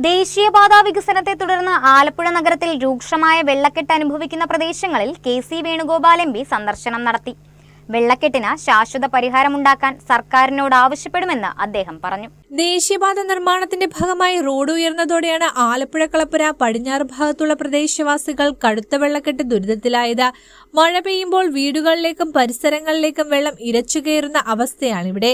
ദേശീയപാതാ വികസനത്തെ തുടർന്ന് ആലപ്പുഴ നഗരത്തിൽ രൂക്ഷമായ വെള്ളക്കെട്ട് അനുഭവിക്കുന്ന പ്രദേശങ്ങളിൽ കെ.സി. വേണുഗോപാൽ എം.പി സന്ദർശനം നടത്തി. വെള്ളക്കെട്ടിന് ശാശ്വത പരിഹാരമുണ്ടാക്കാൻ സർക്കാരിനോട് ആവശ്യപ്പെടുമെന്ന് അദ്ദേഹം പറഞ്ഞു. ദേശീയപാത നിർമ്മാണത്തിന്റെ ഭാഗമായി റോഡ് ഉയർന്നതോടെയാണ് ആലപ്പുഴ കളപ്പുര പടിഞ്ഞാറ് ഭാഗത്തുള്ള പ്രദേശവാസികൾ കടുത്ത വെള്ളക്കെട്ട് ദുരിതത്തിലായത്. മഴ പെയ്യുമ്പോൾ വീടുകളിലേക്കും പരിസരങ്ങളിലേക്കും വെള്ളം ഇരച്ചുകയറുന്ന അവസ്ഥയാണിവിടെ.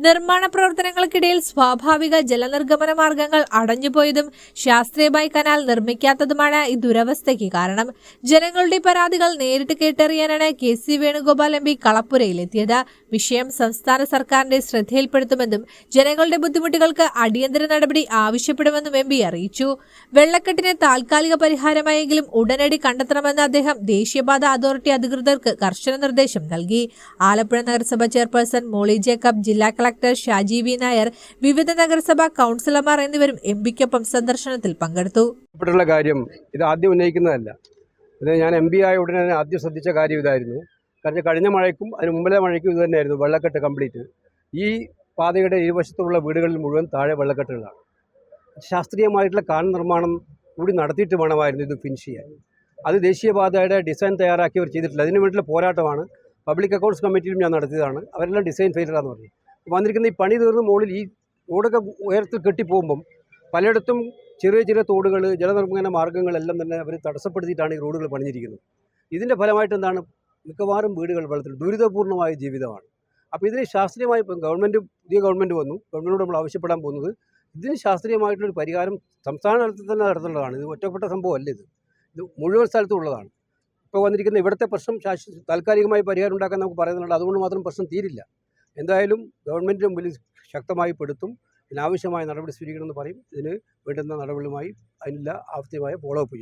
നിർമ്മാണ പ്രവർത്തനങ്ങൾക്കിടയിൽ സ്വാഭാവിക ജലനിർഗമന മാർഗങ്ങൾ അടഞ്ഞുപോയതും ശാസ്ത്രീയമായി കനാൽ നിർമ്മിക്കാത്തതുമാണ് ഈ ദുരവസ്ഥയ്ക്ക് കാരണം. ജനങ്ങളുടെ പരാതികൾ നേരിട്ട് കേട്ടറിയാനാണ് കെ.സി. വേണുഗോപാൽ എം.പി കളപ്പുരയിലെത്തിയത്. വിഷയം സംസ്ഥാന സർക്കാരിന്റെ ശ്രദ്ധയിൽപ്പെടുത്തുമെന്നും ജനങ്ങളുടെ ബുദ്ധിമുട്ടുകൾക്ക് അടിയന്തര നടപടി ആവശ്യപ്പെടുമെന്നും എം.പി അറിയിച്ചു. വെള്ളക്കെട്ടിന് താൽക്കാലിക പരിഹാരമായെങ്കിലും ഉടനടി കണ്ടെത്തണമെന്ന് അദ്ദേഹം ദേശീയപാത അതോറിറ്റി അധികൃതർക്ക് കർശന നിർദ്ദേശം നൽകി. ആലപ്പുഴ നഗരസഭ ചെയർപേഴ്സൺ മോളി ജേക്കബ്, ജില്ലാ കളക്ടർ ഷാജി വി നായർ, വിവിധ നഗരസഭാ കൗൺസിലർമാർ എന്നിവരും എം.പിക്കൊപ്പം സന്ദർശനത്തിൽ പങ്കെടുത്തു. കാര്യം ഇത് ആദ്യം ഉന്നയിക്കുന്നതല്ല. ഇത് ഞാൻ എം.പി ആയ ഉടനെ ആദ്യം ശ്രദ്ധിച്ച കാര്യം ഇതായിരുന്നു. കാരണം കഴിഞ്ഞ മഴയ്ക്കും അതിന് മുമ്പിലെ മഴയ്ക്കും ഇത് തന്നെയായിരുന്നു വെള്ളക്കെട്ട് കംപ്ലീറ്റ്. ഈ പാതയുടെ ഇരുവശത്തുള്ള വീടുകളിൽ മുഴുവൻ താഴെ വെള്ളക്കെട്ടുകളാണ്. ശാസ്ത്രീയമായിട്ടുള്ള കാന നിർമ്മാണം കൂടി നടത്തിയിട്ട് വേണമായിരുന്നു ഇത് ഫിനിഷ് ചെയ്യാൻ. അത് ദേശീയപാതയുടെ ഡിസൈൻ തയ്യാറാക്കിയവർ ചെയ്തിട്ടില്ല. അതിന് വേണ്ടിയുള്ള പോരാട്ടമാണ് പബ്ലിക് അക്കൗണ്ട്സ് കമ്മിറ്റിയിലും ഞാൻ നടത്തിയതാണ്. അവരെല്ലാം ഡിസൈൻ ഫെയിലറാന്ന് പറഞ്ഞു. വന്നിരിക്കുന്ന ഈ പണി തീർന്ന് മുകളിൽ ഈ റോഡൊക്കെ ഉയരത്തിൽ കെട്ടിപ്പോകുമ്പം പലയിടത്തും ചെറിയ ചെറിയ തോടുകൾ, ജലനിർമ്മാണ മാർഗ്ഗങ്ങളെല്ലാം തന്നെ അവർ തടസ്സപ്പെടുത്തിയിട്ടാണ് ഈ റോഡുകൾ പണിഞ്ഞിരിക്കുന്നത്. ഇതിൻ്റെ ഫലമായിട്ട് എന്താണ്, മിക്കവാറും വീടുകൾ വെള്ളത്തിൽ ദുരിതപൂർണ്ണമായ ജീവിതമാണ്. അപ്പോൾ ഇതിന് ശാസ്ത്രീയമായി പുതിയ ഗവൺമെൻറ് വന്നു. ഗവൺമെൻറ്റിനോട് നമ്മൾ ആവശ്യപ്പെടാൻ പോകുന്നത് ഇതിന് ശാസ്ത്രീയമായിട്ടുള്ളൊരു പരിഹാരം സംസ്ഥാന തലത്തിൽ തന്നെ നടത്തേണ്ടതാണ്. ഇത് ഒറ്റപ്പെട്ട സംഭവമല്ല, ഇത് മുഴുവൻ സ്ഥലത്തും ഉള്ളതാണ്. ഇപ്പോൾ വന്നിരിക്കുന്ന ഇവിടുത്തെ പ്രശ്നം താൽക്കാലികമായി പരിഹാരം ഉണ്ടാക്കാൻ നമുക്ക് പറയുന്നുണ്ട്. അതുകൊണ്ട് മാത്രം പ്രശ്നം തീരില്ല. എന്തായാലും ഗവൺമെൻറ് മുമ്പിൽ ശക്തമായി പെടുത്തും. ഇതിനാവശ്യമായ നടപടി സ്വീകരിക്കണമെന്ന് പറയും. ഇതിന് വേണ്ടുന്ന നടപടികളുമായി അതിനുള്ള ആവശ്യമായ ഫോളോ അപ്പ് ചെയ്യും.